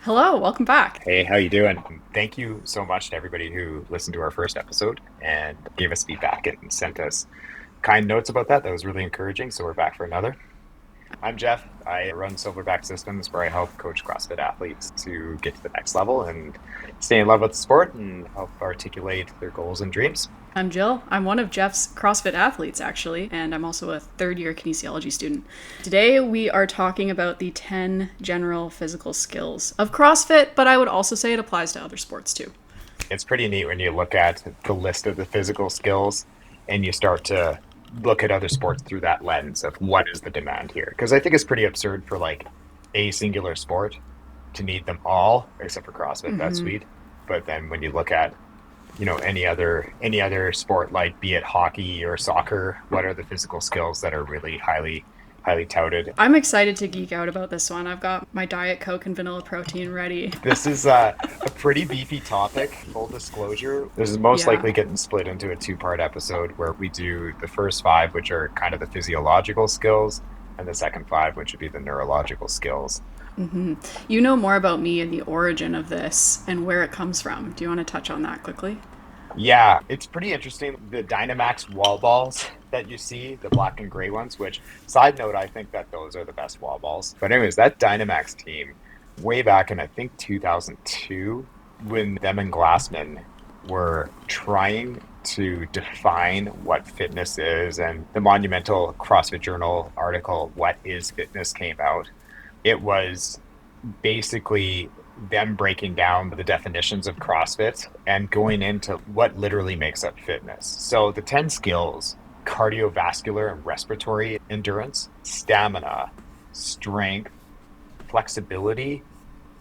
Hello, welcome back. Hey, how you doing? Thank you so much to everybody who listened to our first episode and gave us feedback and sent us kind notes about that. That was really encouraging. So we're back for another. I'm Jeff. I run Silverback Systems where I help coach CrossFit athletes to get to the next level and stay in love with the sport and help articulate their goals and dreams. I'm Jill. I'm one of Jeff's CrossFit athletes, actually, and I'm also a third year kinesiology student. Today, we are talking about the 10 general physical skills of CrossFit, but I would also say it applies to other sports too. It's pretty neat when you look at the list of the physical skills and you start to look at other sports through that lens of what is the demand here. Because I think it's pretty absurd for like a singular sport to need them all, except for CrossFit. That's sweet. But then when you look at any other sport, like be it hockey or soccer, what are the physical skills that are really highly touted? I'm excited to geek out about this one. I've got my Diet Coke and vanilla protein ready. This is a pretty beefy topic. Full disclosure, this is most Yeah. likely getting split into a two-part episode where we do the first five, which are kind of the physiological skills, and the second five, which would be the neurological skills. You know more about me and the origin of this and where it comes from. Do you want to touch on that quickly? Yeah, it's pretty interesting. The Dynamax wall balls that you see, the black and gray ones, which, side note, I think that those are the best wall balls. But anyways, that Dynamax team, way back in, I think, 2002, when them and Glassman were trying to define what fitness is, and the monumental CrossFit Journal article, What is Fitness, came out. It was basically them breaking down the definitions of CrossFit and going into what literally makes up fitness. So the 10 skills: cardiovascular and respiratory endurance, stamina, strength, flexibility,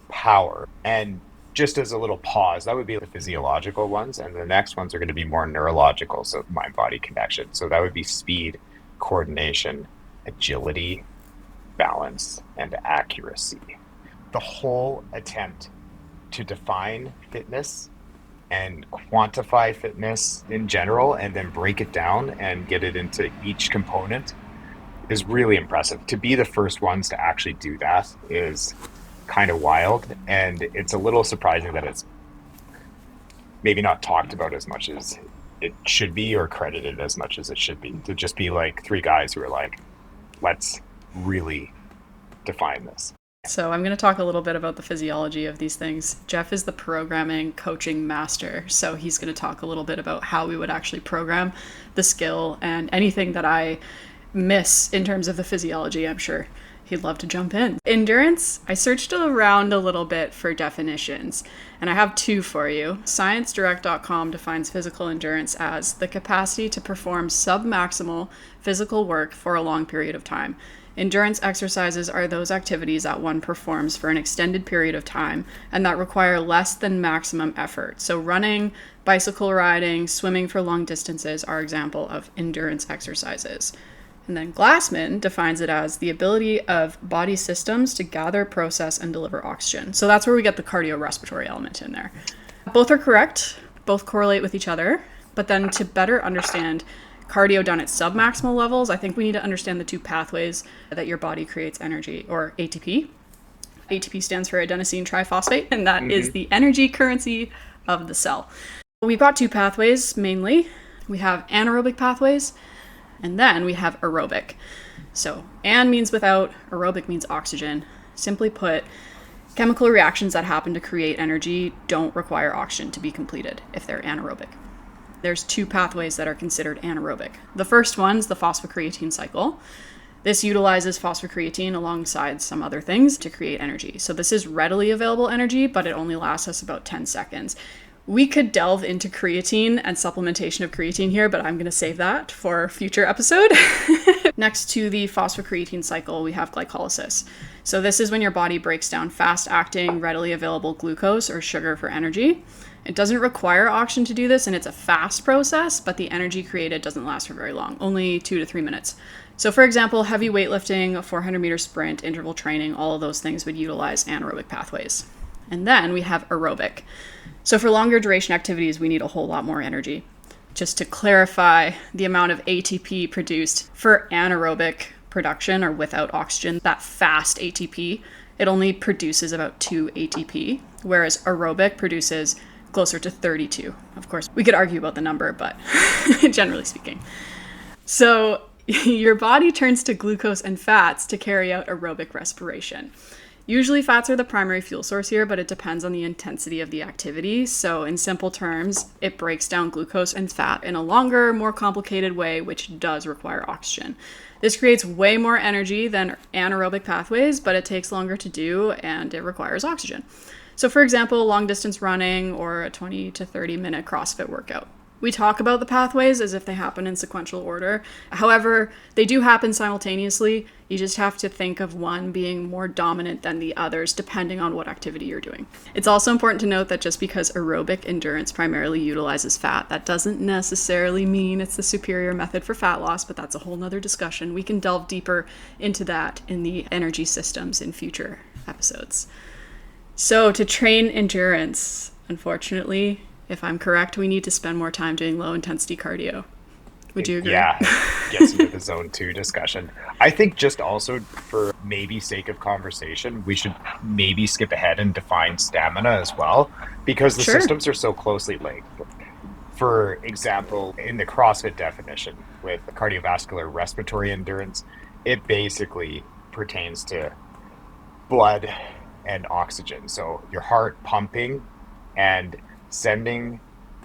power. And just as a little pause, that would be the physiological ones. And the next ones are going to be more neurological, so mind body connection. So that would be speed, coordination, agility, balance, and accuracy. The whole attempt to define fitness and quantify fitness in general and then break it down and get it into each component is really impressive. To be the first ones to actually do that is kind of wild. And it's a little surprising that it's maybe not talked about as much as it should be or credited as much as it should be. To just be like three guys who are like, let's really define this. So, I'm going to talk a little bit about the physiology of these things. Jeff is the programming coaching master, so he's going to talk a little bit about how we would actually program the skill and anything that I miss in terms of the physiology. I'm sure he'd love to jump in. Endurance, I searched around a little bit for definitions, and I have two for you. ScienceDirect.com defines physical endurance as the capacity to perform submaximal physical work for a long period of time. Endurance exercises are those activities that one performs for an extended period of time and that require less than maximum effort. So running, bicycle riding, swimming for long distances are example of endurance exercises. And then Glassman defines it as the ability of body systems to gather, process, and deliver oxygen. So that's where we get the cardiorespiratory element in there. Both are correct, both correlate with each other, but then to better understand cardio done at submaximal levels, I think we need to understand the two pathways that your body creates energy, or ATP. ATP stands for adenosine triphosphate, and that is the energy currency of the cell. We've got two pathways mainly. We have anaerobic pathways, and then we have aerobic. So an means without, aerobic means oxygen. Simply put, chemical reactions that happen to create energy don't require oxygen to be completed if they're anaerobic. There's two pathways that are considered anaerobic. The first one is the phosphocreatine cycle. This utilizes phosphocreatine alongside some other things to create energy. So this is readily available energy, but it only lasts us about 10 seconds. We could delve into creatine and supplementation of creatine here, but I'm going to save that for a future episode. Next to the phosphocreatine cycle, we have glycolysis. So this is when your body breaks down fast-acting, readily available glucose or sugar for energy. It doesn't require oxygen to do this, and it's a fast process, but the energy created doesn't last for very long, only 2 to 3 minutes. So for example, heavy weightlifting, a 400-meter sprint, interval training, all of those things would utilize anaerobic pathways. And then we have aerobic. So for longer duration activities, we need a whole lot more energy. Just to clarify, the amount of ATP produced for anaerobic production or without oxygen, that fast ATP, it only produces about 2 ATP, whereas aerobic produces closer to 32. Of course, we could argue about the number, but generally speaking. So your body turns to glucose and fats to carry out aerobic respiration. Usually fats are the primary fuel source here, but it depends on the intensity of the activity. So in simple terms, it breaks down glucose and fat in a longer, more complicated way, which does require oxygen. This creates way more energy than anaerobic pathways, but it takes longer to do and it requires oxygen. So for example, long distance running or a 20 to 30 minute CrossFit workout. We talk about the pathways as if they happen in sequential order. However, they do happen simultaneously. You just have to think of one being more dominant than the others, depending on what activity you're doing. It's also important to note that just because aerobic endurance primarily utilizes fat, that doesn't necessarily mean it's the superior method for fat loss, but that's a whole nother discussion. We can delve deeper into that in the energy systems in future episodes. So to train endurance, unfortunately, if I'm correct, we need to spend more time doing low intensity cardio. Would you agree? Yeah, it gets into the zone 2 discussion. I think just also for maybe sake of conversation, we should maybe skip ahead and define stamina as well, because the Sure. systems are so closely linked. For example, in the CrossFit definition with cardiovascular respiratory endurance, it basically pertains to blood and oxygen. So your heart pumping and sending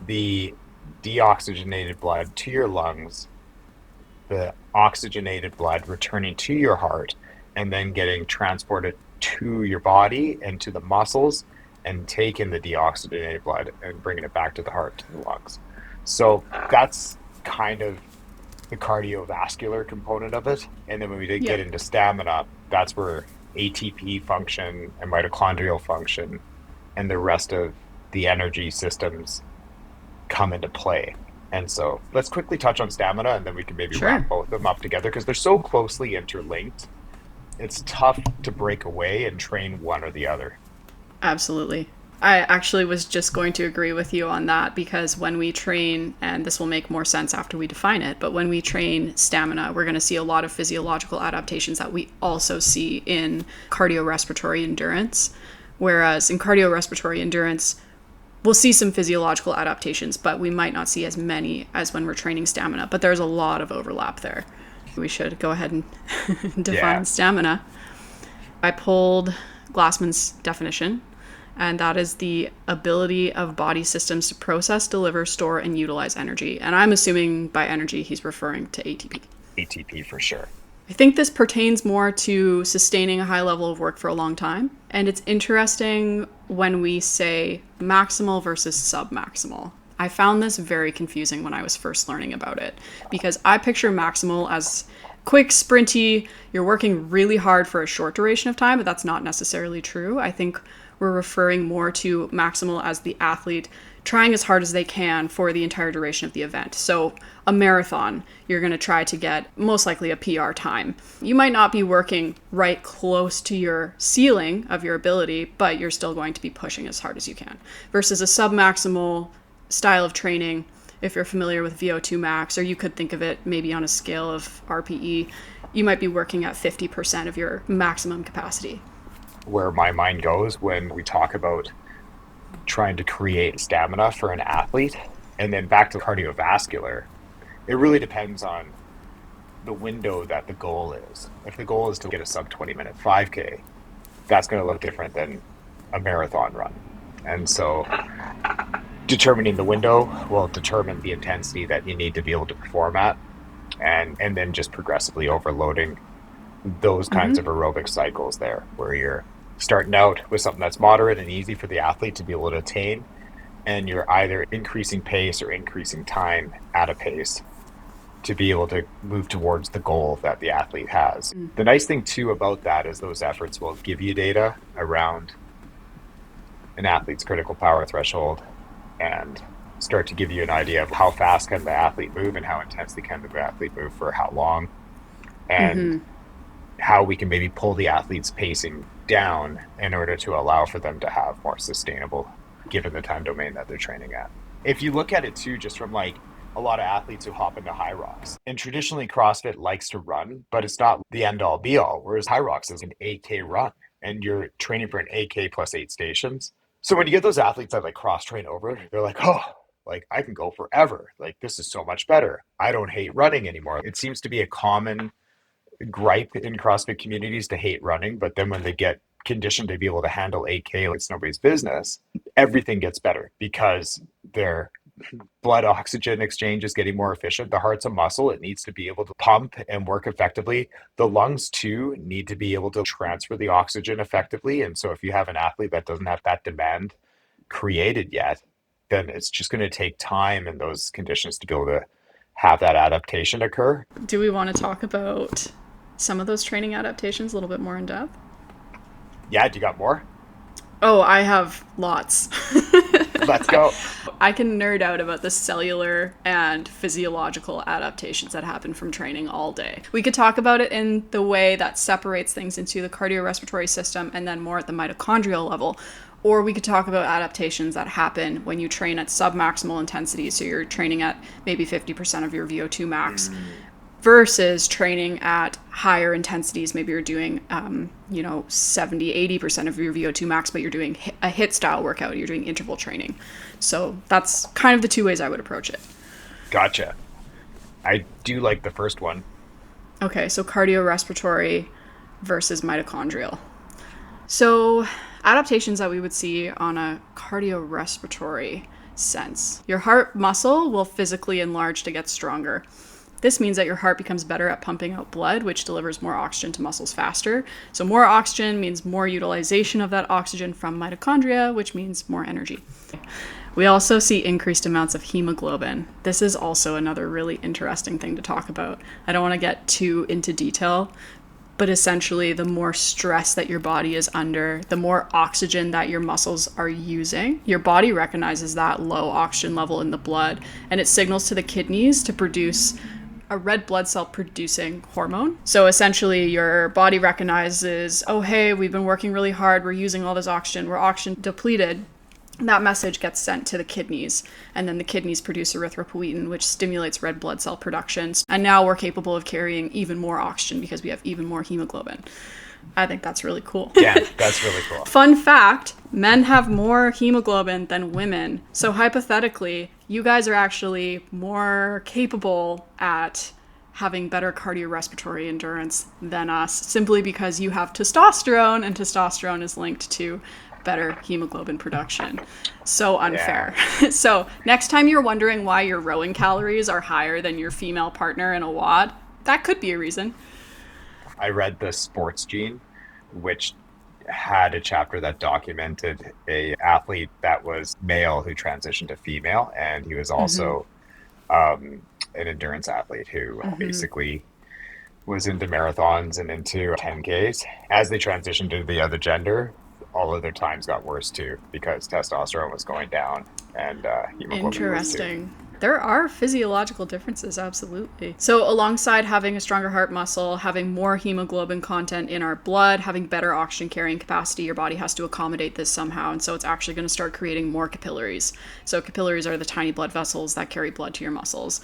the deoxygenated blood to your lungs, the oxygenated blood returning to your heart, and then getting transported to your body and to the muscles and taking the deoxygenated blood and bringing it back to the heart, to the lungs. So that's kind of the cardiovascular component of it. And then when we did get into stamina, that's where ATP function and mitochondrial function and the rest of the energy systems come into play. And so let's quickly touch on stamina and then we can maybe wrap both of them up together because they're so closely interlinked. It's tough to break away and train one or the other. Absolutely. I actually was just going to agree with you on that because when we train, and this will make more sense after we define it, but when we train stamina, we're going to see a lot of physiological adaptations that we also see in cardiorespiratory endurance. Whereas in cardiorespiratory endurance, we'll see some physiological adaptations, but we might not see as many as when we're training stamina. But there's a lot of overlap there. We should go ahead and define stamina. I pulled Glassman's definition, and that is the ability of body systems to process, deliver, store, and utilize energy. And I'm assuming by energy, he's referring to ATP. ATP for sure. I think this pertains more to sustaining a high level of work for a long time. And it's interesting when we say maximal versus submaximal. I found this very confusing when I was first learning about it because I picture maximal as quick, sprinty, you're working really hard for a short duration of time, but that's not necessarily true. I think we're referring more to maximal as the athlete trying as hard as they can for the entire duration of the event. So a marathon, you're going to try to get most likely a PR time. You might not be working right close to your ceiling of your ability, but you're still going to be pushing as hard as you can. Versus a submaximal style of training, if you're familiar with VO2 max, or you could think of it maybe on a scale of RPE, you might be working at 50% of your maximum capacity. Where my mind goes when we talk about trying to create stamina for an athlete, and then back to cardiovascular, it really depends on the window that the goal is. If the goal is to get a sub 20 minute 5K, that's going to look different than a marathon run. And so determining the window will determine the intensity that you need to be able to perform at, and then just progressively overloading those kinds of aerobic cycles there, where you're starting out with something that's moderate and easy for the athlete to be able to attain, and you're either increasing pace or increasing time at a pace to be able to move towards the goal that the athlete has. The nice thing too about that is those efforts will give you data around an athlete's critical power threshold and start to give you an idea of how fast can the athlete move and how intensely can the athlete move for how long, and how we can maybe pull the athlete's pacing down in order to allow for them to have more sustainable, given the time domain that they're training at. If you look at it too, just from like a lot of athletes who hop into high rocks, and traditionally CrossFit likes to run, but it's not the end all be all, whereas high rocks is an 8K run. and you're training for an AK plus 8 stations. So when you get those athletes that like cross train over, they're like, oh, like I can go forever. Like this is so much better. I don't hate running anymore. It seems to be a common gripe in CrossFit communities to hate running, but then when they get conditioned to be able to handle 8K like it's nobody's business, everything gets better because their blood oxygen exchange is getting more efficient. The heart's a muscle. It needs to be able to pump and work effectively. The lungs too need to be able to transfer the oxygen effectively. And so if you have an athlete that doesn't have that demand created yet, then it's just going to take time in those conditions to be able to have that adaptation occur. Do we want to talk about some of those training adaptations a little bit more in depth? Yeah, do you got more? Oh, I have lots. Let's go. I can nerd out about the cellular and physiological adaptations that happen from training all day. We could talk about it in the way that separates things into the cardiorespiratory system and then more at the mitochondrial level. Or we could talk about adaptations that happen when you train at submaximal intensity. So you're training at maybe 50% of your VO2 max versus training at higher intensities. Maybe you're doing, 70, 80% of your VO2 max, but you're doing a HIIT style workout. You're doing interval training. So that's kind of the two ways I would approach it. Gotcha. I do like the first one. Okay, so cardiorespiratory versus mitochondrial. So adaptations that we would see on a cardiorespiratory sense. Your heart muscle will physically enlarge to get stronger. This means that your heart becomes better at pumping out blood, which delivers more oxygen to muscles faster. So more oxygen means more utilization of that oxygen from mitochondria, which means more energy. We also see increased amounts of hemoglobin. This is also another really interesting thing to talk about. I don't want to get too into detail, but essentially the more stress that your body is under, the more oxygen that your muscles are using, your body recognizes that low oxygen level in the blood, and it signals to the kidneys to produce a red blood cell producing hormone. So essentially your body recognizes, oh, hey, we've been working really hard. We're using all this oxygen. We're oxygen depleted. That message gets sent to the kidneys, and then the kidneys produce erythropoietin, which stimulates red blood cell production. And now we're capable of carrying even more oxygen because we have even more hemoglobin. I think that's really cool. Yeah, that's really cool. Fun fact, men have more hemoglobin than women. So hypothetically, you guys are actually more capable at having better cardiorespiratory endurance than us, simply because you have testosterone, and testosterone is linked to better hemoglobin production. So unfair. Yeah. So next time you're wondering why your rowing calories are higher than your female partner in a WOD, that could be a reason. I read the Sports Gene, which had a chapter that documented a athlete that was male who transitioned to female, and he was also an endurance athlete who basically was into marathons and into 10Ks. As they transitioned to the other gender, all of their times got worse too because testosterone was going down and hemoglobin Interesting. was too. There are physiological differences, absolutely. So alongside having a stronger heart muscle, having more hemoglobin content in our blood, having better oxygen carrying capacity, your body has to accommodate this somehow. And so it's actually going to start creating more capillaries. So capillaries are the tiny blood vessels that carry blood to your muscles.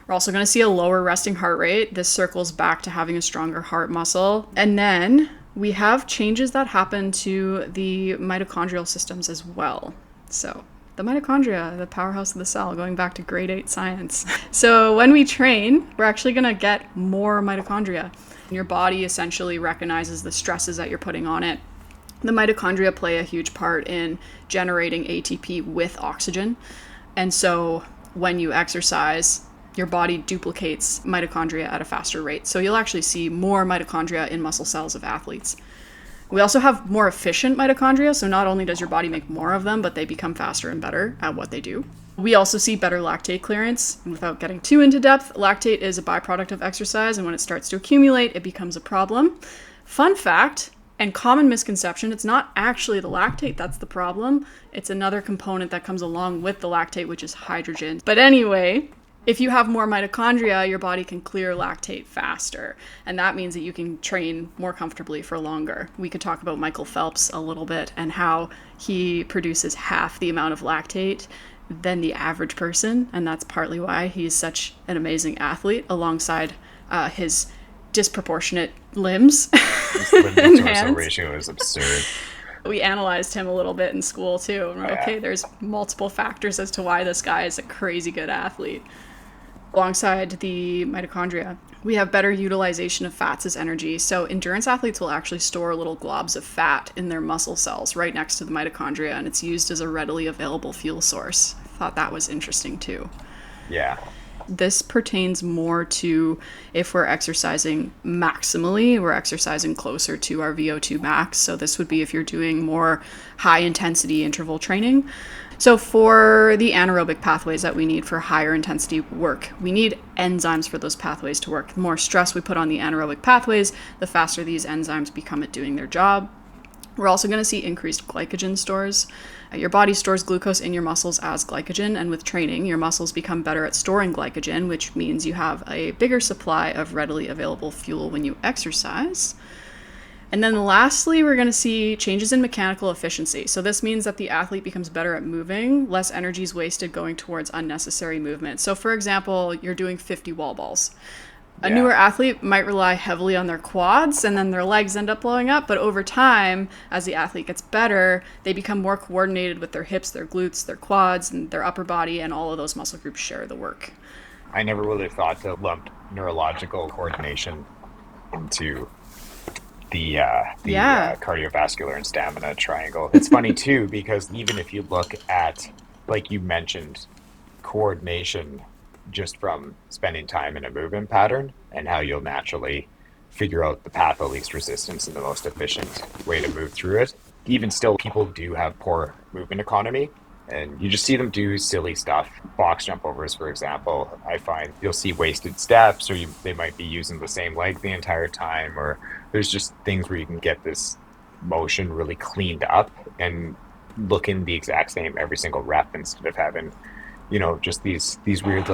We're also going to see a lower resting heart rate. This circles back to having a stronger heart muscle. And then we have changes that happen to the mitochondrial systems as well. So the mitochondria, the powerhouse of the cell, going back to grade 8 science. So when we train, we're actually going to get more mitochondria. Your body essentially recognizes the stresses that you're putting on it. The mitochondria play a huge part in generating ATP with oxygen. And so when you exercise, your body duplicates mitochondria at a faster rate. So you'll actually see more mitochondria in muscle cells of athletes. We also have more efficient mitochondria, so not only does your body make more of them, but they become faster and better at what they do. We also see better lactate clearance. Without getting too into depth, lactate is a byproduct of exercise, and when it starts to accumulate, it becomes a problem. Fun fact, and common misconception, it's not actually the lactate that's the problem. It's another component that comes along with the lactate, which is hydrogen. But anyway, if you have more mitochondria, your body can clear lactate faster, and that means that you can train more comfortably for longer. We could talk about Michael Phelps a little bit and how he produces half the amount of lactate than the average person, and that's partly why he's such an amazing athlete alongside his disproportionate limbs His limb to and torso hands. ratio is absurd. We analyzed him a little bit in school too, and Oh, we're yeah. okay, there's multiple factors as to why this guy is a crazy good athlete. Alongside the mitochondria, we have better utilization of fats as energy. So endurance athletes will actually store little globs of fat in their muscle cells right next to the mitochondria, and it's used as a readily available fuel source. I thought that was interesting too. Yeah. This pertains more to if we're exercising maximally, we're exercising closer to our VO2 max. So this would be if you're doing more high intensity interval training. So for the anaerobic pathways that we need for higher intensity work, we need enzymes for those pathways to work. The more stress we put on the anaerobic pathways, the faster these enzymes become at doing their job. We're also going to see increased glycogen stores. Your body stores glucose in your muscles as glycogen, and with training, your muscles become better at storing glycogen, which means you have a bigger supply of readily available fuel when you exercise. And then lastly, we're going to see changes in mechanical efficiency. So this means that the athlete becomes better at moving, less energy is wasted going towards unnecessary movement. So for example, you're doing 50 wall balls. A Yeah. newer athlete might rely heavily on their quads and then their legs end up blowing up, but over time, as the athlete gets better, they become more coordinated with their hips, their glutes, their quads, and their upper body, and all of those muscle groups share the work. I never really thought to lump neurological coordination into the Yeah. cardiovascular and stamina triangle. It's funny too because even if you look at, like you mentioned, coordination just from spending time in a movement pattern and how you'll naturally figure out the path of least resistance and the most efficient way to move through it. Even still, people do have poor movement economy. And you just see them do silly stuff. Box jump overs, for example, I find you'll see wasted steps, or they might be using the same leg the entire time, or there's just things where you can get this motion really cleaned up and looking the exact same every single rep instead of having, just these weird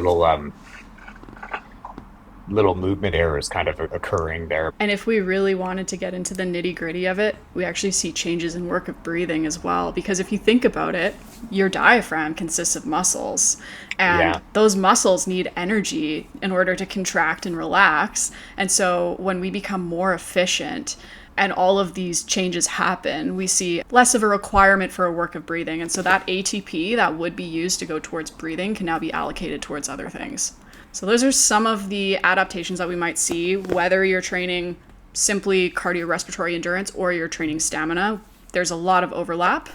little movement errors kind of occurring there. And if we really wanted to get into the nitty gritty of it, we actually see changes in work of breathing as well. Because if you think about it, your diaphragm consists of muscles, and Yeah. those muscles need energy in order to contract and relax. And so when we become more efficient, and all of these changes happen, we see less of a requirement for a work of breathing. And so that ATP that would be used to go towards breathing can now be allocated towards other things. So those are some of the adaptations that we might see, whether you're training simply cardiorespiratory endurance or you're training stamina. There's a lot of overlap.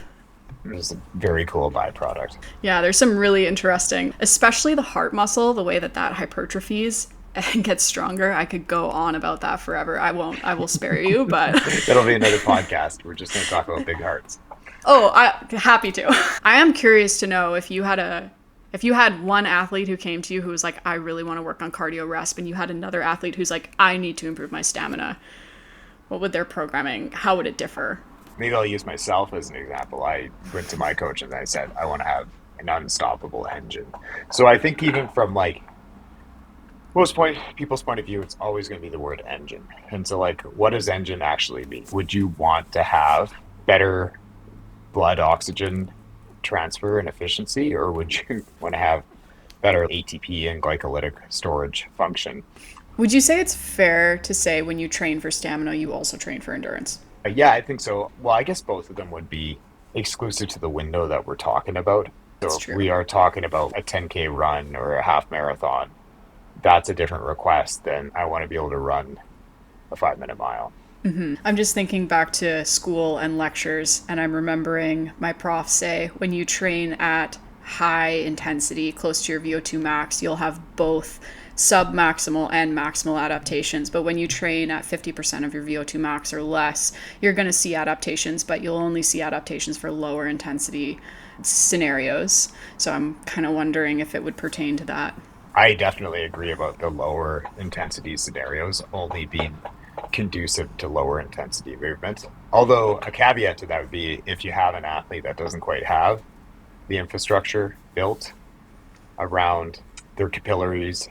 It's a very cool byproduct. Yeah, there's some really interesting, especially the heart muscle, the way that hypertrophies and gets stronger. I could go on about that forever. I won't. I will spare you, but That'll be another podcast. We're just going to talk about big hearts. oh, happy to. I am curious to know if you had one athlete who came to you who was like, I really want to work on cardio resp, and you had another athlete who's like, I need to improve my stamina, what would their programming, how would it differ? Maybe I'll use myself as an example. I went to my coach and I said, I want to have an unstoppable engine. So I think even from like people's point of view, it's always going to be the word engine. And so like, what does engine actually mean? Would you want to have better blood oxygen transfer and efficiency, or would you want to have better ATP and glycolytic storage function? Would you say it's fair to say when you train for stamina, you also train for endurance? Yeah, I think so. Well, I guess both of them would be exclusive to the window that we're talking about. That's So if true. we are talking about a 10K run or a half marathon, that's a different request than I want to be able to run a 5 minute mile. I'm just thinking back to school and lectures, and I'm remembering my prof say when you train at high intensity, close to your VO2 max, you'll have both sub-maximal and maximal adaptations. But when you train at 50% of your VO2 max or less, you're going to see adaptations, but you'll only see adaptations for lower intensity scenarios. So I'm kind of wondering if it would pertain to that. I definitely agree about the lower intensity scenarios only being conducive to lower intensity movement. Although a caveat to that would be if you have an athlete that doesn't quite have the infrastructure built around their capillaries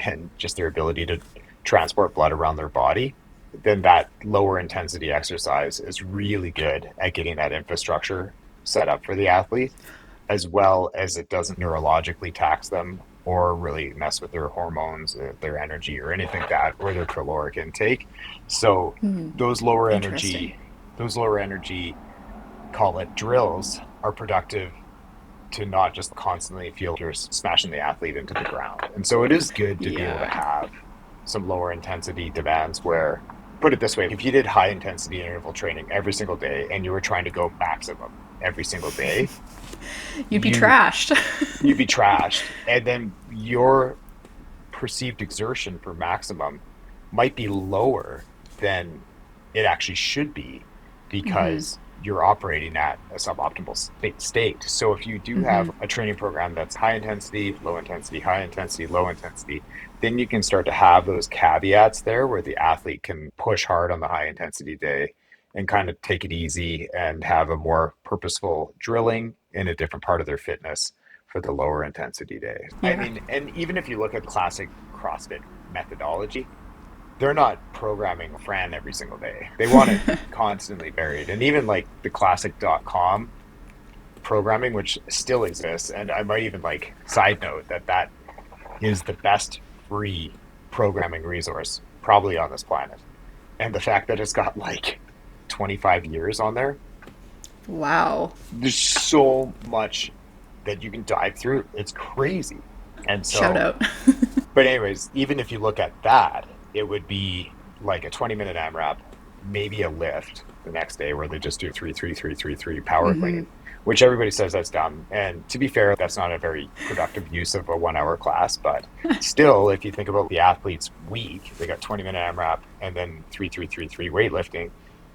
and just their ability to transport blood around their body, then that lower intensity exercise is really good at getting that infrastructure set up for the athlete, as well as it doesn't neurologically tax them or really mess with their hormones, their energy, or anything like that, or their caloric intake. So Hmm. those lower Interesting. energy, those lower energy, call it drills, are productive to not just constantly feel you're smashing the athlete into the ground. And so it is good to be able to Yeah. have some lower intensity demands where, put it this way, if you did high intensity interval training every single day and you were trying to go maximum every single day, You'd be you trashed. you'd be trashed. And then your perceived exertion for maximum might be lower than it actually should be Mm-hmm. because you're operating at a suboptimal state. So if you do Mm-hmm. have a training program that's high intensity, low intensity, high intensity, low intensity, then you can start to have those caveats there where the athlete can push hard on the high intensity day and kind of take it easy and have a more purposeful drilling in a different part of their fitness for the lower intensity days. I Yeah. mean, and even if you look at classic CrossFit methodology, they're not programming Fran every single day. They want it constantly varied. And even like the classic.com programming, which still exists, and I might even like side note that that is the best free programming resource probably on this planet. And the fact that it's got like 25 years on there, Wow. there's so much that you can dive through. It's crazy. And Shout so, out. but anyways, even if you look at that, it would be like a 20-minute AMRAP, maybe a lift the next day where they just do 3 3 3 3 3 power Mm-hmm. clean, which everybody says that's dumb. And to be fair, that's not a very productive use of a 1 hour class. But still, if you think about the athlete's week, they got 20-minute AMRAP and then 3 3 3 3 weightlifting.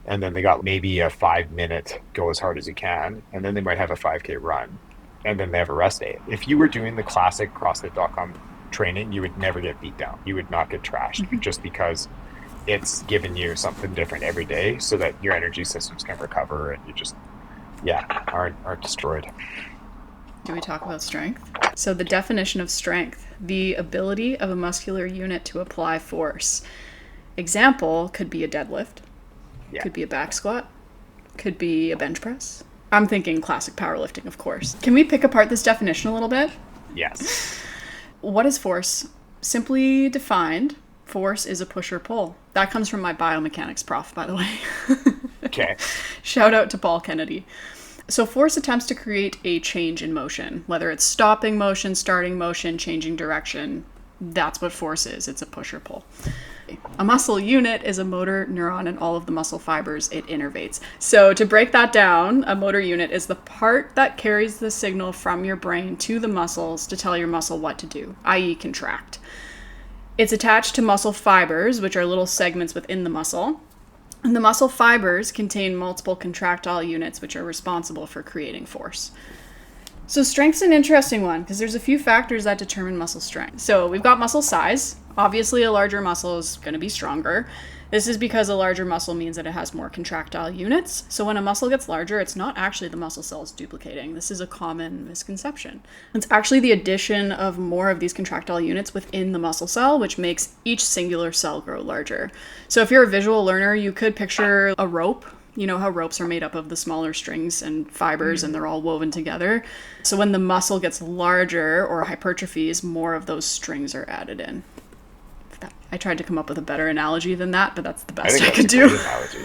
And then they got maybe a 5 minute go as hard as you can. And then they might have a 5K run. And then they have a rest day. If you were doing the classic CrossFit.com training, you would never get beat down. You would not get trashed just because it's giving you something different every day so that your energy systems can recover and you just, yeah, aren't destroyed. Do we talk about strength? So, the definition of strength: the ability of a muscular unit to apply force. Example could be a deadlift, Yeah. could be a back squat, could be a bench press. I'm thinking classic powerlifting, of course. Can we pick apart this definition a little bit? Yes. What is force? Simply defined, force is a push or pull. That comes from my biomechanics prof, by the way. Okay. Shout out to Paul Kennedy. So, force attempts to create a change in motion, whether it's stopping motion, starting motion, changing direction. That's what force is. It's a push or pull. A muscle unit is a motor neuron and all of the muscle fibers it innervates. So, to break that down, a motor unit is the part that carries the signal from your brain to the muscles to tell your muscle what to do, i.e., contract. It's attached to muscle fibers, which are little segments within the muscle. And the muscle fibers contain multiple contractile units, which are responsible for creating force. So strength's an interesting one because there's a few factors that determine muscle strength. So we've got muscle size. Obviously, a larger muscle is going to be stronger. This is because a larger muscle means that it has more contractile units. So when a muscle gets larger, it's not actually the muscle cells duplicating. This is a common misconception. It's actually the addition of more of these contractile units within the muscle cell, which makes each singular cell grow larger. So if you're a visual learner, you could picture a rope. You know how ropes are made up of the smaller strings and fibers and they're all woven together. So when the muscle gets larger or hypertrophies, more of those strings are added in. I tried to come up with a better analogy than that, but that's the I best think I that's could a do. great analogy.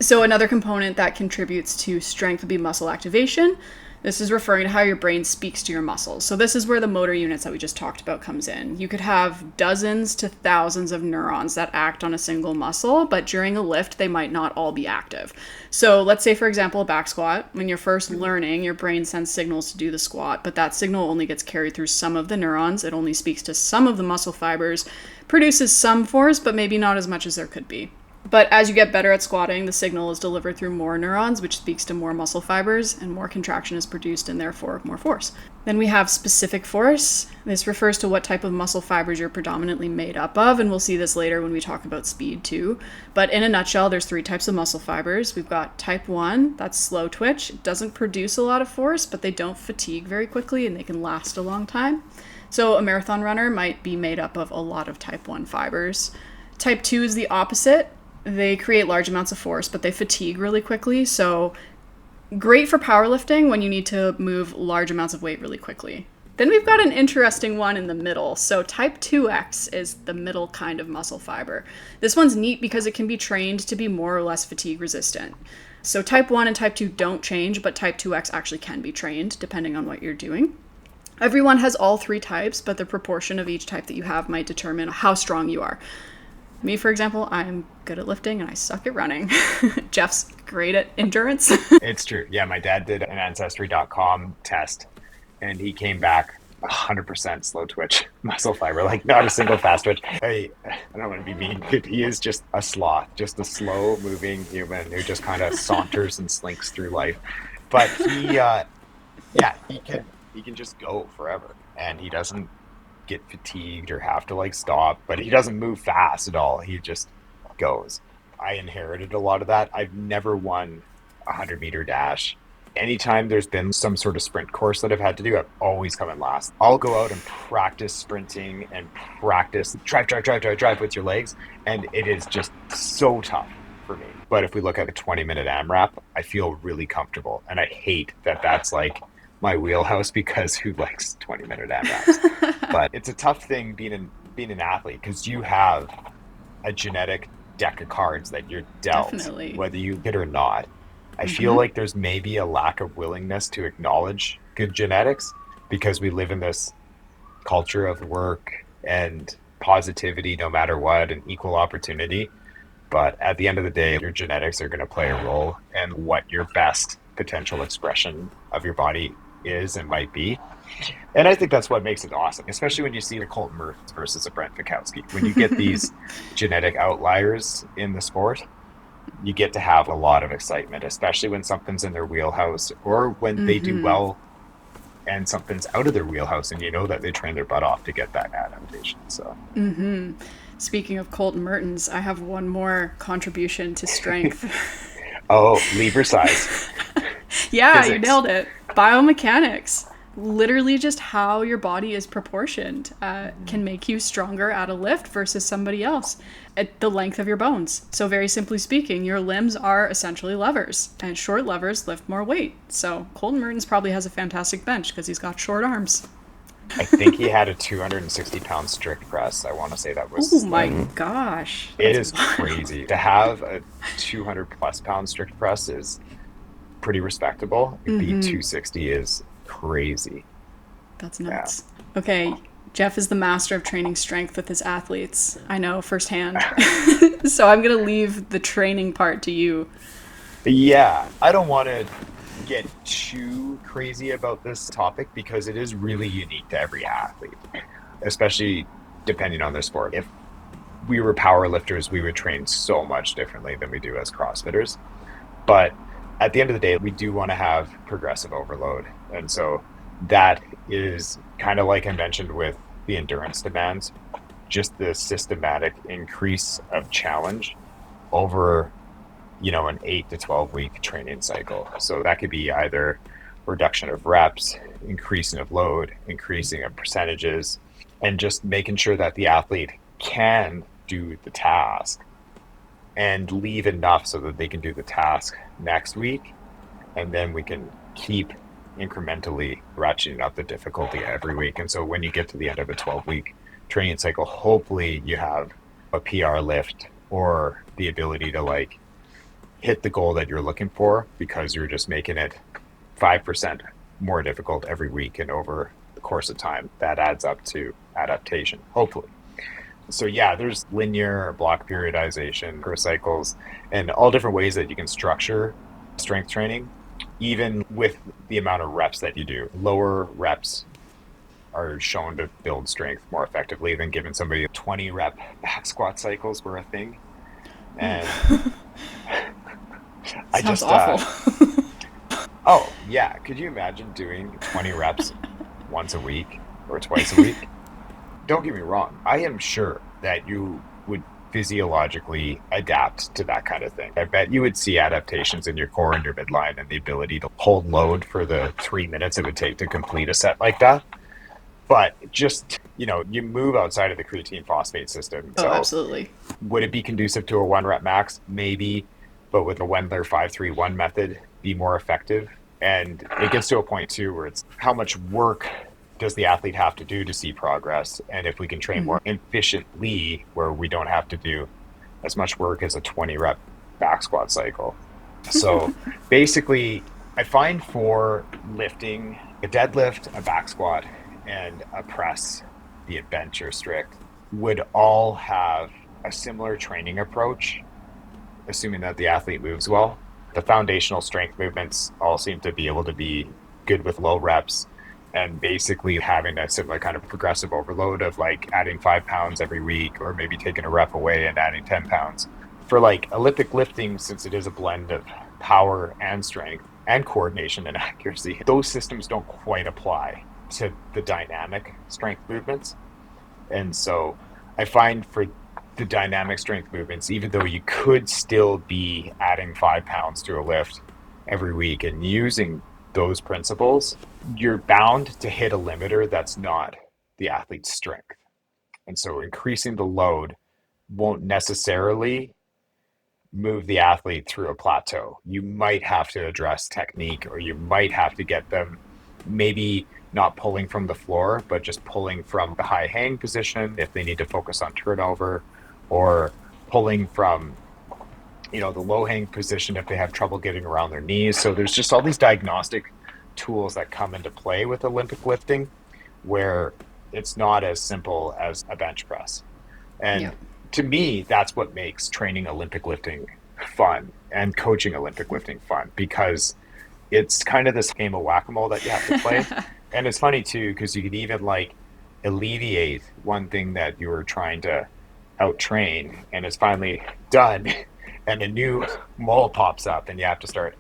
So another component that contributes to strength would be muscle activation. This is referring to how your brain speaks to your muscles. So this is where the motor units that we just talked about comes in. You could have dozens to thousands of neurons that act on a single muscle, but during a lift, they might not all be active. So let's say, for example, a back squat. When you're first learning, your brain sends signals to do the squat, but that signal only gets carried through some of the neurons. It only speaks to some of the muscle fibers, produces some force, but maybe not as much as there could be. But as you get better at squatting, the signal is delivered through more neurons, which speaks to more muscle fibers, and more contraction is produced and therefore more force. Then we have specific force. This refers to what type of muscle fibers you're predominantly made up of, and we'll see this later when we talk about speed too. But in a nutshell, there's 3 types of muscle fibers. We've got type 1, that's slow twitch. It doesn't produce a lot of force, but they don't fatigue very quickly and they can last a long time. So a marathon runner might be made up of a lot of type 1 fibers. Type 2 is the opposite. They create large amounts of force, but they fatigue really quickly. So great for powerlifting when you need to move large amounts of weight really quickly. Then we've got an interesting one in the middle. So type 2X is the middle kind of muscle fiber. This one's neat because it can be trained to be more or less fatigue resistant. So type 1 and type 2 don't change, but type 2X actually can be trained depending on what you're doing. Everyone has all three types, but the proportion of each type that you have might determine how strong you are. Me, for example, I'm good at lifting and I suck at running. Jeff's great at endurance. It's true. Yeah, my dad did an Ancestry.com test and he came back 100% slow twitch muscle fiber, like not a single fast twitch. I don't want to be mean, but he is just a sloth, just a slow moving human who just kind of saunters and slinks through life. But he can just go forever and he doesn't get fatigued or have to like stop, but he doesn't move fast at all. He just goes. I inherited a lot of that. I've never won a 100-meter dash. Anytime there's been some sort of sprint course that I've had to do, I've always come in last. I'll go out and practice sprinting and practice drive with your legs, and it is just so tough for me. But if we look at a 20-minute AMRAP, I feel really comfortable, and I hate that that's like my wheelhouse because who likes 20-minute AMRAPs? But it's a tough thing being an athlete because you have a genetic deck of cards that you're dealt, Definitely. whether you get or not. I feel like there's maybe a lack of willingness to acknowledge good genetics because we live in this culture of work and positivity no matter what and equal opportunity. But at the end of the day, your genetics are going to play a role in what your best potential expression of your body is and might be. And I think that's what makes it awesome, especially when you see the Colton Mertens versus a Brent Fikowski. When you get these genetic outliers in the sport, you get to have a lot of excitement, especially when something's in their wheelhouse or when they do well and something's out of their wheelhouse and you know that they train their butt off to get that adaptation. So Speaking of Colton Mertens, I have one more contribution to strength. Oh, lever size. Yeah, Physics. you nailed it. Biomechanics. Literally just how your body is proportioned can make you stronger at a lift versus somebody else at the length of your bones. So very simply speaking, your limbs are essentially levers, and short levers lift more weight. So Colton Mertens probably has a fantastic bench because he's got short arms. I think he had a 260-pound strict press. I want to say that was... Oh my gosh. It is crazy. To have a 200-plus pound strict press is pretty respectable. The 260 is crazy. That's nuts. Yeah. Okay, Jeff is the master of training strength with his athletes. I know firsthand. So I'm going to leave the training part to you. Yeah, I don't want to get too crazy about this topic because it is really unique to every athlete, especially depending on their sport. If we were power lifters, we would train so much differently than we do as CrossFitters. But at the end of the day, we do want to have progressive overload. And so that is kind of like I mentioned with the endurance demands, just the systematic increase of challenge over, an 8 to 12 week training cycle. So that could be either reduction of reps, increasing of load, increasing of percentages, and just making sure that the athlete can do the task and leave enough so that they can do the task next week. And then we can keep incrementally ratcheting up the difficulty every week. And so when you get to the end of a 12-week training cycle, hopefully you have a PR lift or the ability to hit the goal that you're looking for because you're just making it 5% more difficult every week and over the course of time. That adds up to adaptation, hopefully. So yeah, there's linear block periodization, growth cycles, and all different ways that you can structure strength training, even with the amount of reps that you do. Lower reps are shown to build strength more effectively than giving somebody 20 rep back squat cycles were a thing. And I Sounds just awful. Oh yeah, could you imagine doing 20 reps once a week or twice a week? Don't get me wrong, I am sure that you would physiologically adapt to that kind of thing. I bet you would see adaptations in your core and your midline and the ability to hold load for the 3 minutes it would take to complete a set like that. But just, you move outside of the creatine phosphate system. Oh, absolutely. Would it be conducive to a 1 rep max? Maybe, but with a Wendler 5-3-1 method, be more effective. And it gets to a point too where it's how much work does the athlete have to do to see progress? And if we can train Mm-hmm. more efficiently, where we don't have to do as much work as a 20 rep back squat cycle. So basically, I find for lifting a deadlift, a back squat, and a press, be it bench or strict, would all have a similar training approach, assuming that the athlete moves well. The foundational strength movements all seem to be able to be good with low reps, and basically having a similar kind of progressive overload of like adding 5 pounds every week, or maybe taking a rep away and adding 10 pounds. For like Olympic lifting, since it is a blend of power and strength and coordination and accuracy, those systems don't quite apply to the dynamic strength movements. And so I find for the dynamic strength movements, even though you could still be adding 5 pounds to a lift every week and using those principles, you're bound to hit a limiter that's not the athlete's strength. And so increasing the load won't necessarily move the athlete through a plateau. You might have to address technique, or you might have to get them maybe not pulling from the floor, but just pulling from the high hang position if they need to focus on turnover, or pulling from the low hang position if they have trouble getting around their knees. So there's just all these diagnostic tools that come into play with Olympic lifting, where it's not as simple as a bench press. And Yep. to me, that's what makes training Olympic lifting fun and coaching Olympic lifting fun, because it's kind of this game of whack-a-mole that you have to play. And it's funny too, because you can even like alleviate one thing that you were trying to out train, and it's finally done, and a new mole pops up and you have to start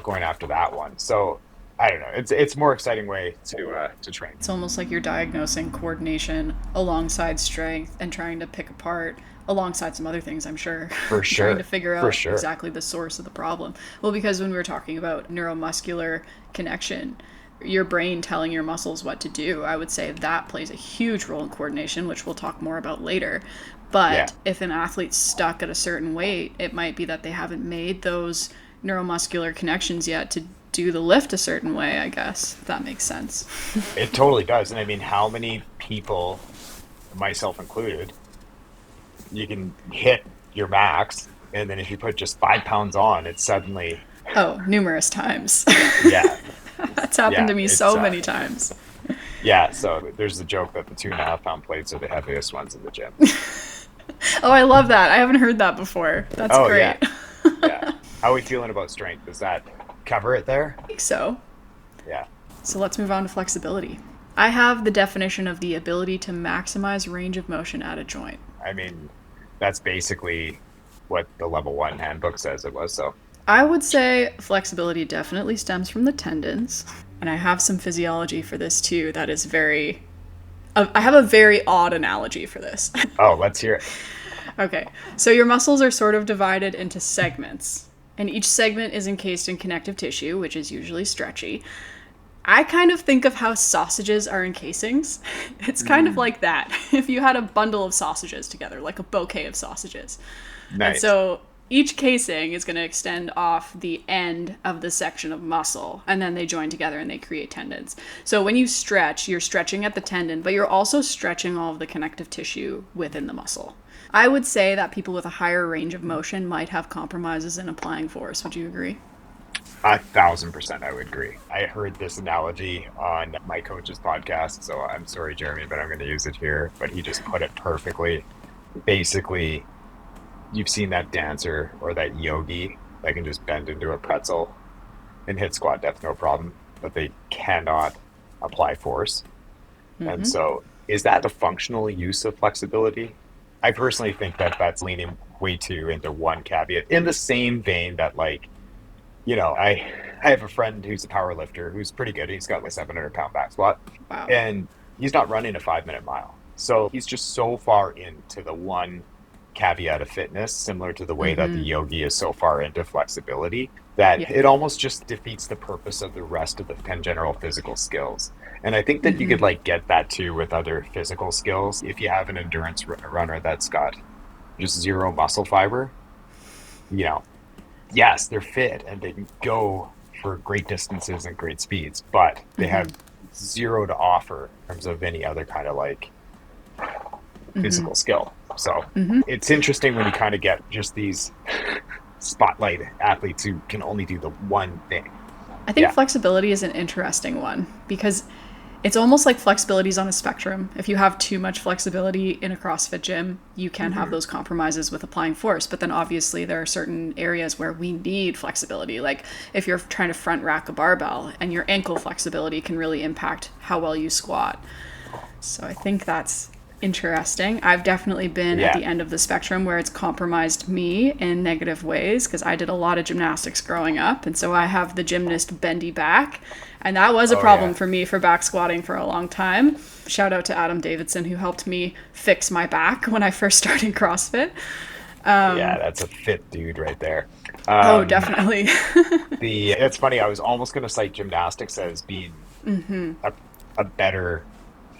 going after that one. So I don't know, it's more exciting way to train. It's almost like you're diagnosing coordination alongside strength and trying to pick apart alongside some other things, I'm sure. For Trying to sure, figure for out sure. exactly the source of the problem. Well, because when we were talking about neuromuscular connection, your brain telling your muscles what to do, I would say that plays a huge role in coordination, which we'll talk more about later. Yeah, But if an athlete's stuck at a certain weight, it might be that they haven't made those neuromuscular connections yet to do the lift a certain way, I guess, if that makes sense. it totally does. And I mean, how many people, myself included, you can hit your max, and then if you put just 5 pounds on, it's suddenly, Oh, numerous times. yeah, That's happened yeah, to me it's so many times. yeah. So there's the joke that the 2.5 pound plates are the heaviest ones in the gym. Oh, I love that. I haven't heard that before. That's Oh great. yeah, yeah. How are we feeling about strength? Does that cover it there? I think so. Yeah. So let's move on to flexibility. I have the definition of the ability to maximize range of motion at a joint. I mean, that's basically what the level 1 handbook says it was. So I would say flexibility definitely stems from the tendons. And I have some physiology for this too that is very. I have a very odd analogy for this. oh, let's hear it. Okay, so your muscles are sort of divided into segments, and each segment is encased in connective tissue, which is usually stretchy. I kind of think of how sausages are in casings. It's kind of like that. If you had a bundle of sausages together, like a bouquet of sausages. And Nice. so each casing is going to extend off the end of the section of muscle, and then they join together and they create tendons. So when you stretch, you're stretching at the tendon, but you're also stretching all of the connective tissue within the muscle. I would say that people with a higher range of motion might have compromises in applying force. Would you agree? 1,000% I would agree. I heard this analogy on my coach's podcast, so I'm sorry, Jeremy, but I'm going to use it here. But he just put it perfectly. Basically, you've seen that dancer or that yogi that can just bend into a pretzel and hit squat depth no problem, but they cannot apply force. And so, is that a functional use of flexibility? I personally think that that's leaning way too into one caveat, in the same vein that, like, I have a friend who's a power lifter who's pretty good. He's got like 700-pound back squat, Wow. and he's not running a 5-minute mile. So he's just so far into the one caveat of fitness, similar to the way that the yogi is so far into flexibility, that Yeah. it almost just defeats the purpose of the rest of the general physical skills. And I think that you could like get that too with other physical skills. If you have an endurance runner that's got just zero muscle fiber, you know, yes, they're fit and they can go for great distances and great speeds, but they have zero to offer in terms of any other kind of like Mm-hmm. physical skill. So Mm-hmm. it's interesting when you kind of get just these spotlight athletes who can only do the one thing. I think Yeah. flexibility is an interesting one because it's almost like flexibility is on a spectrum. If you have too much flexibility in a CrossFit gym, you can have Mm-hmm. those compromises with applying force. But then obviously there are certain areas where we need flexibility. Like if you're trying to front rack a barbell and your ankle flexibility can really impact how well you squat. So I think that's interesting. I've definitely been at Yeah. the end of the spectrum where it's compromised me in negative ways because I did a lot of gymnastics growing up. And so I have the gymnast bendy back. And that was a Oh problem yeah. for me for back squatting for a long time. Shout out to Adam Davidson, who helped me fix my back when I first started CrossFit. Yeah, that's a fit dude right there. Oh, Um, definitely. the it's funny. I was almost going to cite gymnastics as being a, a better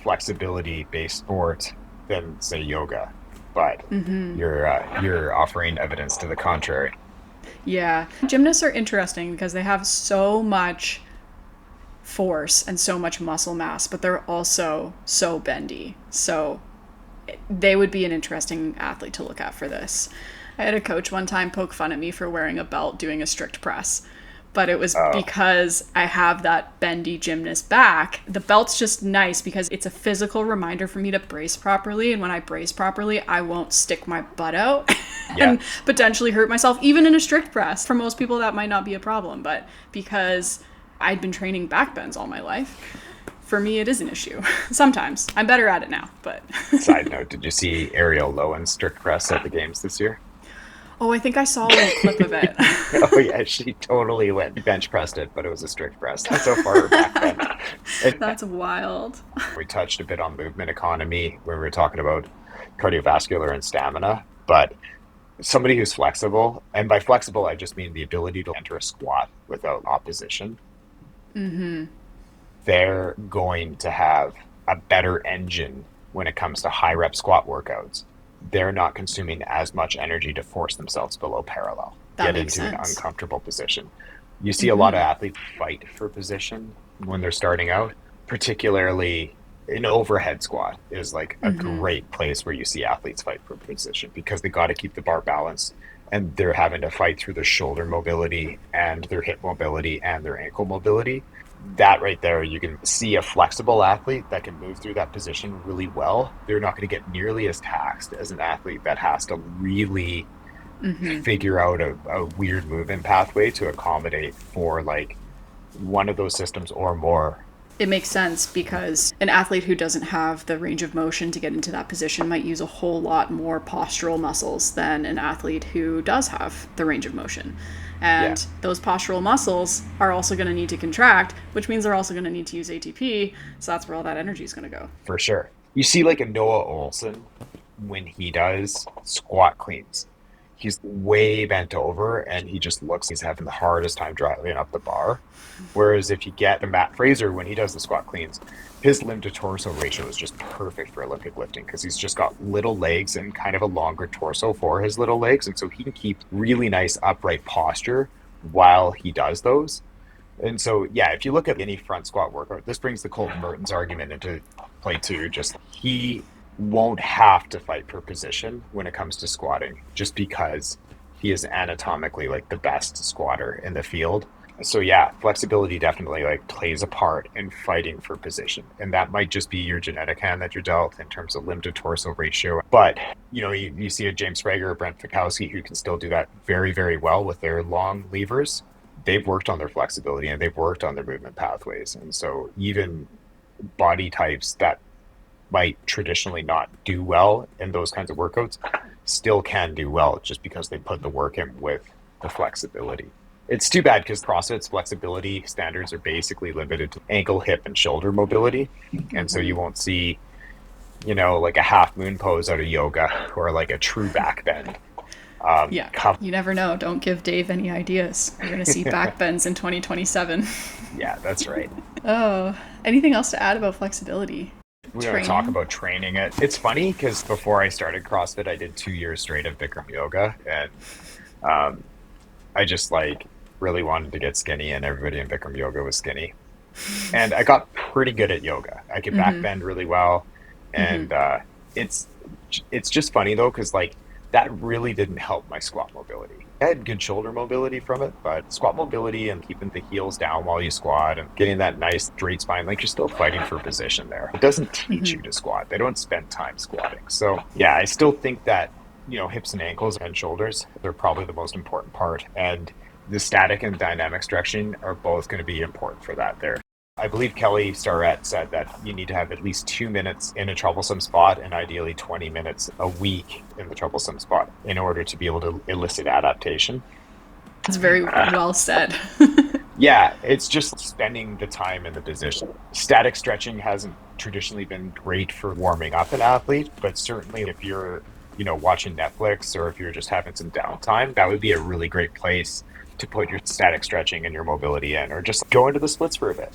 flexibility based sport than say yoga, but you're offering evidence to the contrary. Yeah. Gymnasts are interesting because they have so much force and so much muscle mass, but they're also so bendy. So they would be an interesting athlete to look at for this. I had a coach one time poke fun at me for wearing a belt doing a strict press, but it was Oh because I have that bendy gymnast back. The belt's just nice because it's a physical reminder for me to brace properly. And when I brace properly, I won't stick my butt out yeah, and potentially hurt myself, even in a strict press. For most people, that might not be a problem, but because I'd been training back bends all my life, for me, it is an issue. Sometimes. I'm better at it now, but. side note, did you see Ariel Lowen's strict press at the games this year? Oh, I think I saw a little clip of it. Oh yeah, she totally went bench pressed it, but it was a strict press. That's so far her back bend. And That's wild. we touched a bit on movement economy when we were talking about cardiovascular and stamina, but somebody who's flexible, and by flexible I just mean the ability to enter a squat without opposition, they're going to have a better engine when it comes to high rep squat workouts. They're not consuming as much energy to force themselves below parallel, That get makes into an sense. uncomfortable position. You see a lot of athletes fight for position when they're starting out, particularly an overhead squat is like a great place where you see athletes fight for position because they got to keep the bar balanced and they're having to fight through their shoulder mobility and their hip mobility and their ankle mobility. That right there, you can see a flexible athlete that can move through that position really well. They're not going to get nearly as taxed as an athlete that has to really figure out a weird movement pathway to accommodate for like one of those systems or more. It makes sense because an athlete who doesn't have the range of motion to get into that position might use a whole lot more postural muscles than an athlete who does have the range of motion. Yeah, And those postural muscles are also going to need to contract, which means they're also going to need to use ATP. So that's where all that energy is going to go. for sure. You see like a Noah Olson when he does squat cleans. He's way bent over and he just looks he's having the hardest time driving up the bar. Whereas if you get the Matt Fraser when he does the squat cleans, his limb to torso ratio is just perfect for Olympic lifting because he's just got little legs and kind of a longer torso for his little legs. And so he can keep really nice upright posture while he does those. And so, yeah, if you look at any front squat workout, this brings the Colton Mertens argument into play too. Just he won't have to fight for position when it comes to squatting, just because he is anatomically like the best squatter in the field. So yeah, flexibility definitely like plays a part in fighting for position. And that might just be your genetic hand that you're dealt in terms of limb to torso ratio. But you see a James Sprague or Brent Fikowski who can still do that very, very well with their long levers. They've worked on their flexibility and they've worked on their movement pathways. And so even body types that might traditionally not do well in those kinds of workouts still can do well just because they put the work in with the flexibility. It's too bad because CrossFit's flexibility standards are basically limited to ankle, hip, and shoulder mobility. And so you won't see, like a half moon pose out of yoga or like a true back bend. Yeah. Com- You never know. Don't give Dave any ideas. You're going to see back bends in 2027. yeah, that's right. Oh, anything else to add about flexibility? We're going to talk Training? about training it. It's funny because before I started CrossFit, I did 2 years straight of Bikram yoga. And I just like really wanted to get skinny and everybody in Bikram yoga was skinny. And I got pretty good at yoga. I could back bend really well. And it's it's just funny though, because like that really didn't help my squat mobility. I had good shoulder mobility from it, but squat mobility and keeping the heels down while you squat and getting that nice straight spine, like you're still fighting for position there. It doesn't teach you to squat. They don't spend time squatting. So yeah, I still think that, hips and ankles and shoulders, they're probably the most important part. And the static and dynamic stretching are both going to be important for that there. I believe Kelly Starrett said that you need to have at least 2 minutes in a troublesome spot and ideally 20 minutes a week in the troublesome spot in order to be able to elicit adaptation. That's very well said. Yeah, it's just spending the time in the position. Static stretching hasn't traditionally been great for warming up an athlete, but certainly if you're, watching Netflix or if you're just having some downtime, that would be a really great place to put your static stretching and your mobility in, or just go into the splits for a bit,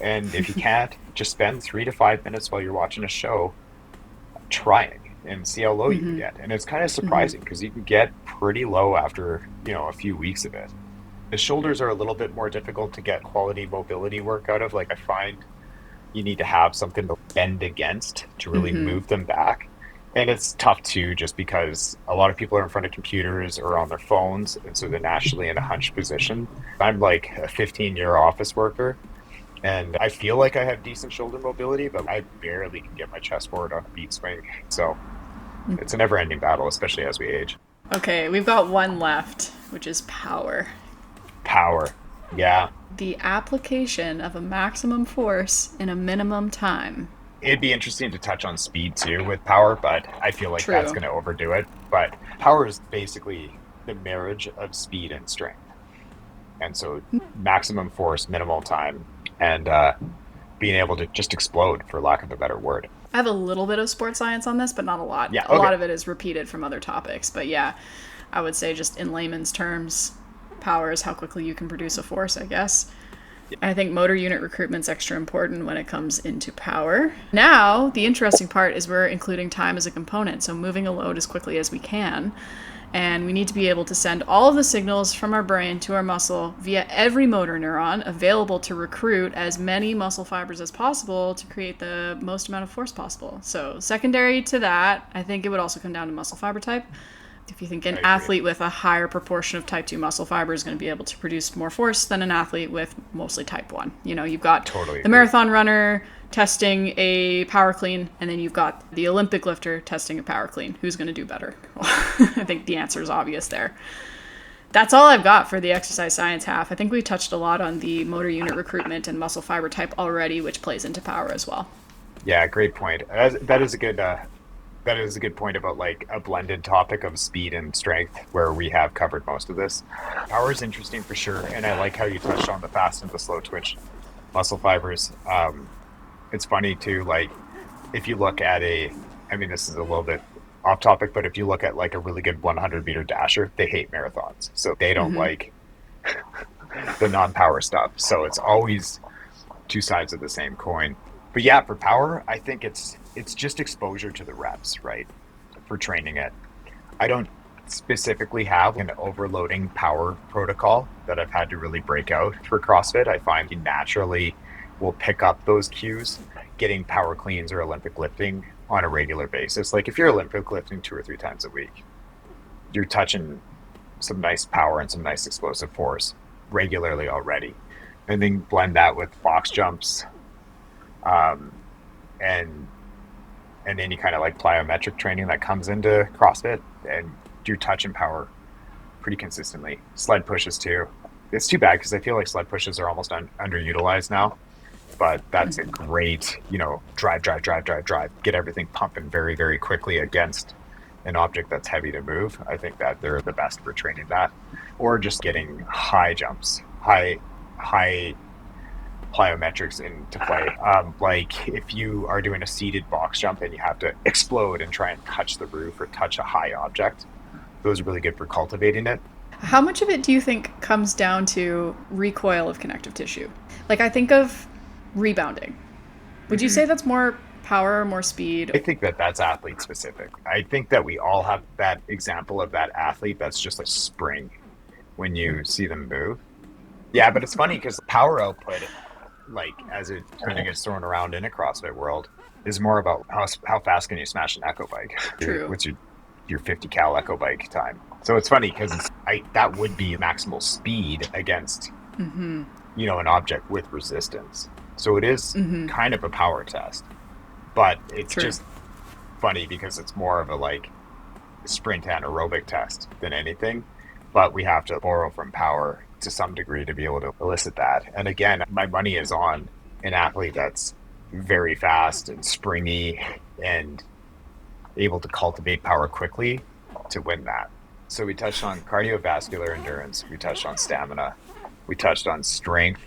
and if you can't, just spend 3 to 5 minutes while you're watching a show trying and see how low you can get. And it's kind of surprising because you can get pretty low after, a few weeks of it. The shoulders are a little bit more difficult to get quality mobility work out of. Like I find you need to have something to bend against to really move them back. And it's tough too, just because a lot of people are in front of computers or on their phones, and so they're naturally in a hunched position. I'm like a 15-year office worker, and I feel like I have decent shoulder mobility, but I barely can get my chest forward on a beat swing. So it's a never-ending battle, especially as we age. Okay, we've got one left, which is power. Power, yeah. The application of a maximum force in a minimum time. It'd be interesting to touch on speed too with power, but I feel like that's going to overdo it. But power is basically the marriage of speed and strength. And so maximum force, minimal time, and being able to just explode, for lack of a better word. I have a little bit of sports science on this, but not a lot. Yeah, A lot of it is repeated from other topics. But yeah, I would say just in layman's terms, power is how quickly you can produce a force, I guess. I think motor unit recruitment's extra important when it comes into power. Now, the interesting part is we're including time as a component, so moving a load as quickly as we can. And we need to be able to send all of the signals from our brain to our muscle via every motor neuron available to recruit as many muscle fibers as possible to create the most amount of force possible. So secondary to that, I think it would also come down to muscle fiber type. If you think an athlete with a higher proportion of type 2 muscle fiber is going to be able to produce more force than an athlete with mostly type 1. You've got the marathon runner testing a power clean, and then you've got the Olympic lifter testing a power clean. Who's going to do better? I think the answer is obvious there. That's all I've got for the exercise science half. I think we touched a lot on the motor unit recruitment and muscle fiber type already, which plays into power as well. Yeah, great point. That is a good point about like a blended topic of speed and strength where we have covered most of this. Power is interesting for sure. And I like how you touched on the fast and the slow twitch muscle fibers. It's funny too, like if you look at this is a little bit off topic, but if you look at like a really good 100-meter dasher, they hate marathons. So they don't like the non-power stuff. So it's always two sides of the same coin. But yeah, for power, I think it's just exposure to the reps, right? For training it. I don't specifically have an overloading power protocol that I've had to really break out for CrossFit. I find you naturally will pick up those cues getting power cleans or Olympic lifting on a regular basis. Like if you're Olympic lifting 2 or 3 times a week, you're touching some nice power and some nice explosive force regularly already. And then blend that with box jumps, and any kind of like plyometric training that comes into CrossFit, and you're touching power pretty consistently. Sled pushes too. It's too bad because I feel like sled pushes are almost underutilized now, but that's a great, drive, get everything pumping very, very quickly against an object that's heavy to move. I think that they're the best for training that, or just getting high jumps, high plyometrics into play. Like if you are doing a seated box jump and you have to explode and try and touch the roof or touch a high object, those are really good for cultivating it. How much of it do you think comes down to recoil of connective tissue? Like I think of rebounding. Would you say that's more power, more speed? I think that's athlete specific. I think that we all have that example of that athlete that's just like spring when you see them move. Yeah, but it's funny because power output like as it kind of gets thrown around in a CrossFit world, is more about how fast can you smash an echo bike? True. What's your 50 cal echo bike time? So it's funny because that would be maximal speed against an object with resistance. So it is kind of a power test, but it's True. just funny because it's more of a like sprint anaerobic test than anything. But we have to borrow from power to some degree to be able to elicit that. And again, my money is on an athlete that's very fast and springy and able to cultivate power quickly to win that. So we touched on cardiovascular endurance, we touched on stamina, we touched on strength,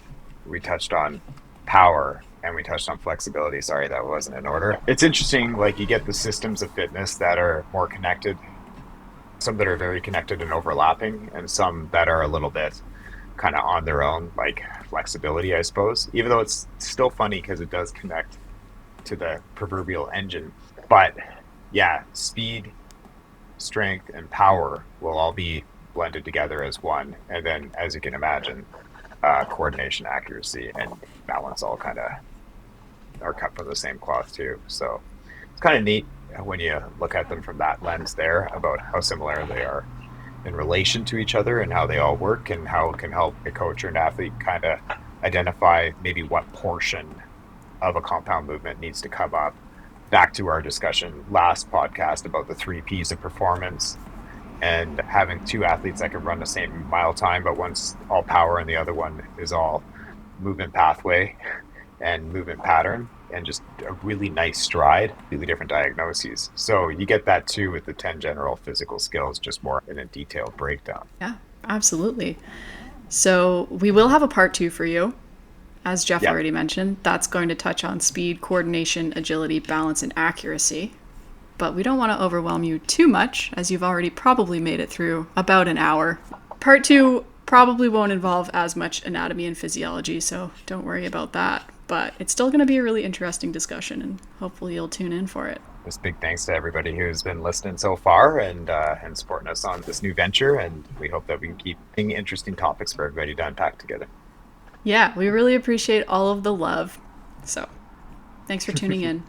we touched on power, and we touched on flexibility. Sorry, that wasn't in order. It's interesting, like you get the systems of fitness that are more connected, some that are very connected and overlapping, and some that are a little bit kind of on their own, like flexibility, I suppose, even though it's still funny because it does connect to the proverbial engine. But yeah, speed, strength, and power will all be blended together as one. And then, as you can imagine, coordination, accuracy, and balance all kind of are cut from the same cloth too. So it's kind of neat when you look at them from that lens there about how similar they are in relation to each other and how they all work and how it can help a coach or an athlete kind of identify maybe what portion of a compound movement needs to come up. Back to our discussion last podcast about the 3 Ps of performance and having two athletes that can run the same mile time, but one's all power and the other one is all movement pathway and movement pattern and just a really nice stride, really different diagnoses. So you get that too with the 10 general physical skills, just more in a detailed breakdown. Yeah, absolutely. So we will have a part 2 for you. As Jeff already mentioned, that's going to touch on speed, coordination, agility, balance, and accuracy. But we don't want to overwhelm you too much, as you've already probably made it through about an hour. Part 2 probably won't involve as much anatomy and physiology, so don't worry about that. But it's still going to be a really interesting discussion, and hopefully you'll tune in for it. Just big thanks to everybody who's been listening so far and supporting us on this new venture. And we hope that we can keep bringing interesting topics for everybody to unpack together. Yeah, we really appreciate all of the love. So, thanks for tuning in.